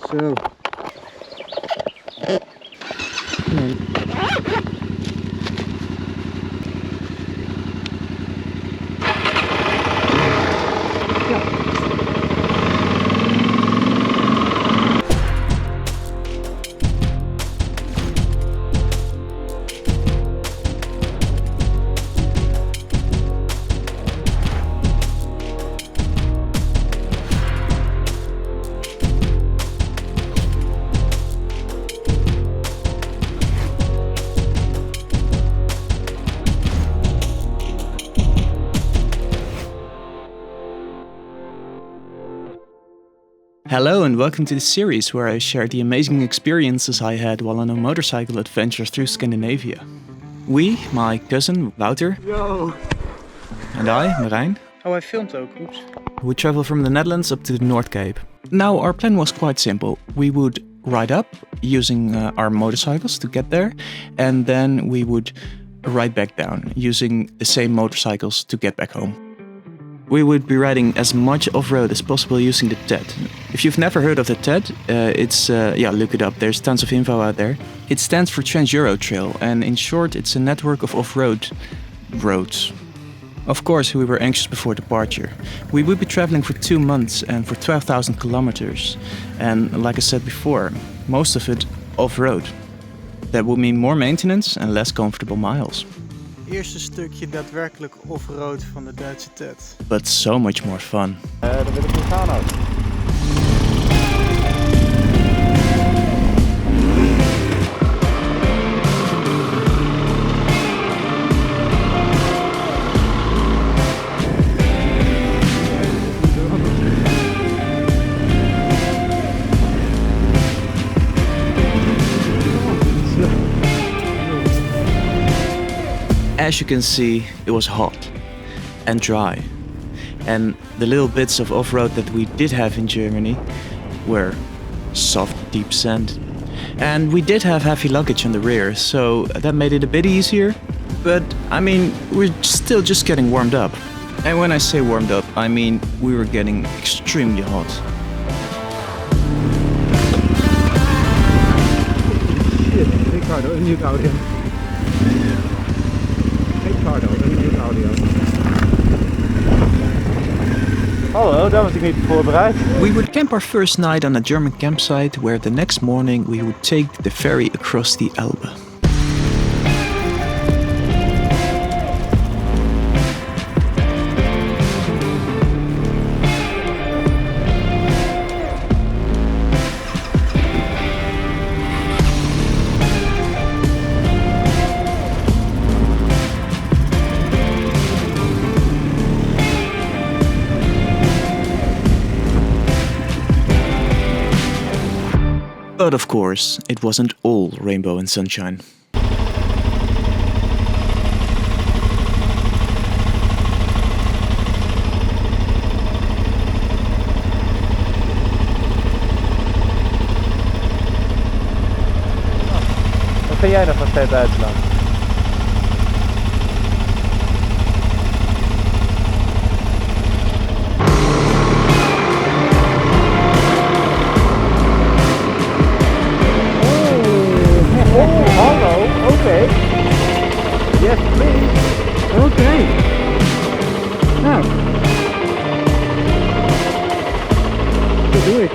Zo. Nee. Hello and welcome to the series where I share the amazing experiences I had while on a motorcycle adventure through Scandinavia. We, my cousin Wouter, Yo. and I, Marijn, Oh, hij filmt ook. Oeps. would travel from the Netherlands up to the North Cape. Now, our plan was quite simple. We would ride up using our motorcycles to get there, and then we would ride back down using the same motorcycles to get back home. We would be riding as much off-road as possible using the TED. If you've never heard of the TED, look it up. There's tons of info out there. It stands for Trans-Euro Trail, and in short, it's a network of off-road roads. Of course, we were anxious before departure. We would be traveling for 2 months and for 12,000 kilometers. And like I said before, most of it off-road. That would mean more maintenance and less comfortable miles. Eerste stukje daadwerkelijk offroad van de Duitse TED. But so much more fun. Daar wil ik niet gaan ook. As you can see, it was hot and dry. And the little bits of off-road that we did have in Germany were soft, deep sand. And we did have heavy luggage on the rear, so that made it a bit easier. But, I mean, we're still just getting warmed up. And when I say warmed up, I mean we were getting extremely hot. Shit, Ricardo, een nieuw audio. Ricardo, een nieuw audio. Hallo, daar was ik niet voorbereid. We would camp our first night on a German campsite where the next morning we would take the ferry across the Elbe. But of course, it wasn't all rainbow and sunshine. Wat vind jij nog van het Duitsland? Yes, please. Oké. Nou. Dat doe ik.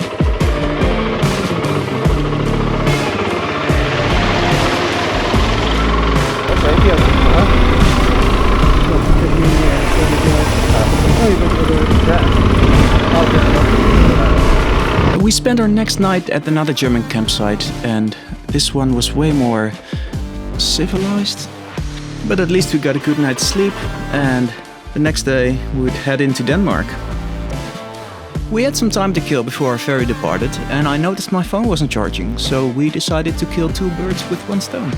Oké, die had ik niet gehad. We spent our next night at another German campsite, and this one was way more civilized. But at least we got a good night's sleep, and the next day we would head into Denmark. We had some time to kill before our ferry departed, and I noticed my phone wasn't charging, so we decided to kill 2 birds with 1 stone.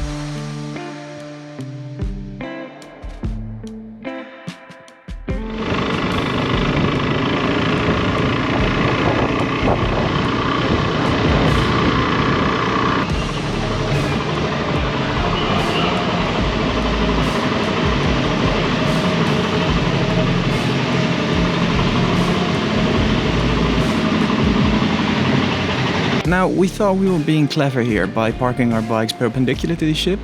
Now, we thought we were being clever here by parking our bikes perpendicular to the ship.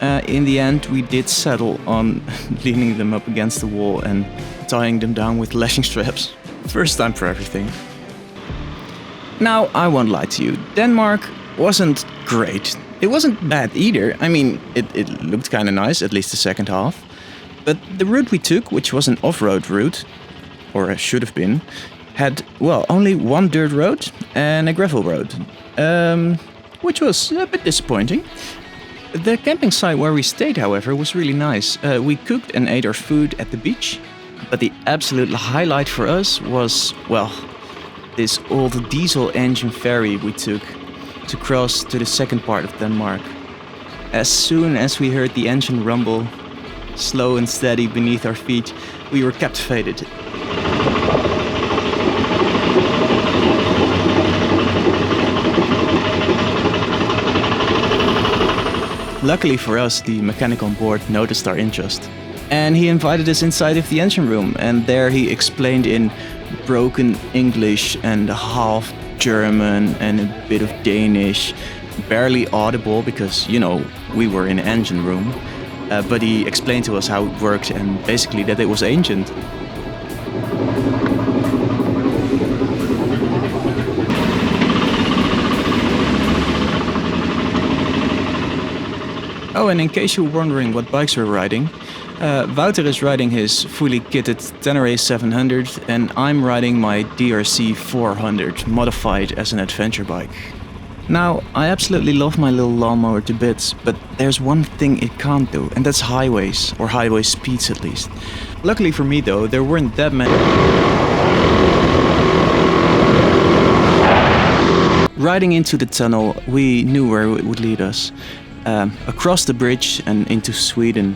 In the end, we did settle on leaning them up against the wall and tying them down with lashing straps. First time for everything. Now, I won't lie to you, Denmark wasn't great. It wasn't bad either. I mean, it looked kind of nice, at least the second half. But the route we took, which was an off-road route, or it should have been, had, well, only one dirt road and a gravel road, which was a bit disappointing. The camping site where we stayed, however, was really nice. We cooked and ate our food at the beach, but the absolute highlight for us was, well, this old diesel engine ferry we took to cross to the second part of Denmark. As soon as we heard the engine rumble, slow and steady beneath our feet, we were captivated. Luckily for us, the mechanic on board noticed our interest. And he invited us inside of the engine room, and there he explained in broken English and half German and a bit of Danish, barely audible because, you know, we were in an engine room. But he explained to us how it worked and basically that it was ancient. Oh, and in case you're wondering what bikes we're riding, Wouter is riding his fully kitted Tenere 700 and I'm riding my DRC 400 modified as an adventure bike. Now, I absolutely love my little lawnmower to bits, but there's one thing it can't do, and that's highways, or highway speeds at least. Luckily for me though, there weren't that many. Riding into the tunnel, we knew where it would lead us. Across the bridge and into Sweden,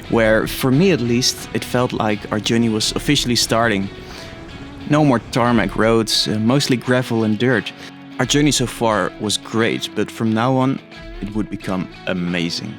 where, for me at least, it felt like our journey was officially starting. No more tarmac roads, mostly gravel and dirt. Our journey so far was great, but from now on, it would become amazing.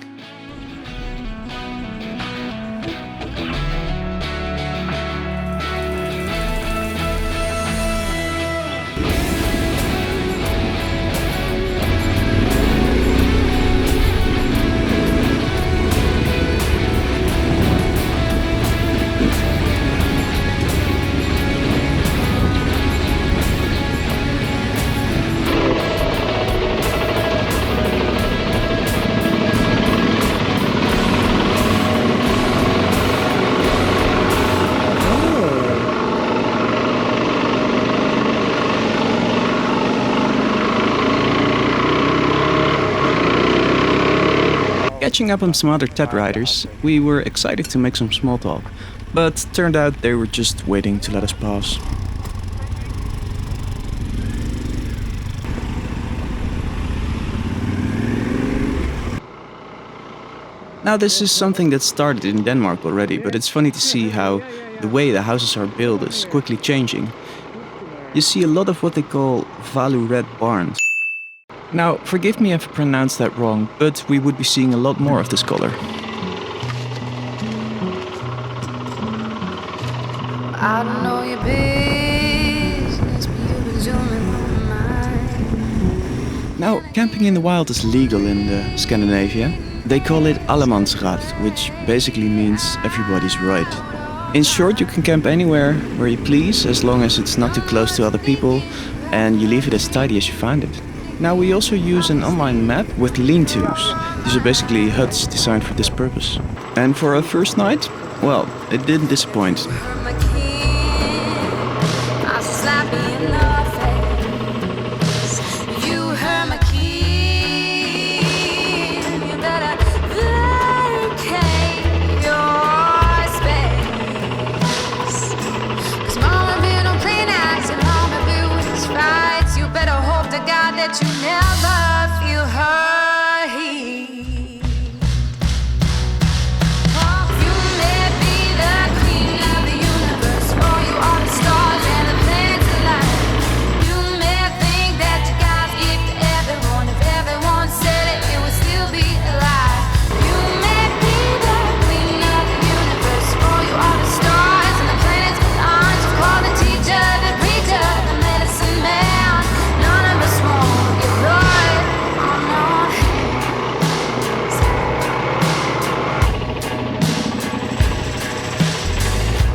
Catching up on some other TED riders, we were excited to make some small talk, but turned out they were just waiting to let us pass. Now this is something that started in Denmark already, but it's funny to see how the way the houses are built is quickly changing. You see a lot of what they call value-red barns. Now, forgive me if I pronounced that wrong, but we would be seeing a lot more of this color. I don't know your business, but you've been zooming on mine. Now, camping in the wild is legal in Scandinavia. They call it allemansraad, which basically means everybody's right. In short, you can camp anywhere where you please, as long as it's not too close to other people, and you leave it as tidy as you find it. Now we also use an online map with lean-tos. These are basically huts designed for this purpose. And for our first night, well, it didn't disappoint. You never feel her heat. You may be the queen of the universe, or you are the stars and the planets alive. You may think that you got to give to everyone. If everyone said it, it would still be a lie. You may be the queen of the universe, or you are the stars and the planets. Aren't you called the teacher, the preacher, the medicine man? None of us won't.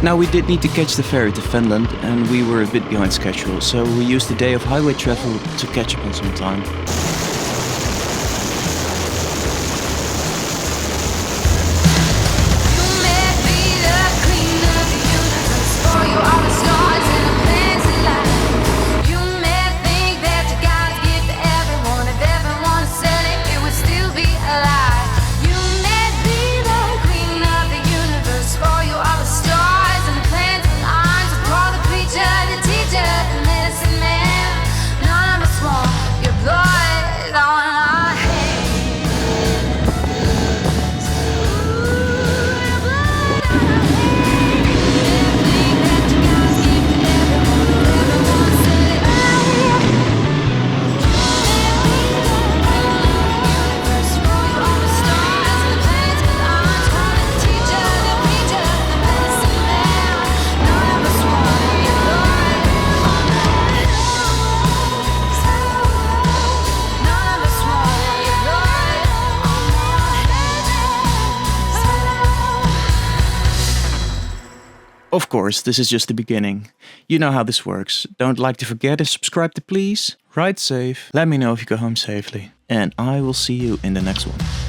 Now we did need to catch the ferry to Finland and we were a bit behind schedule, so we used a day of highway travel to catch up on some time. Of course, this is just the beginning. You know how this works. Don't like to forget to subscribe to please. Ride safe. Let me know if you go home safely. And I will see you in the next one.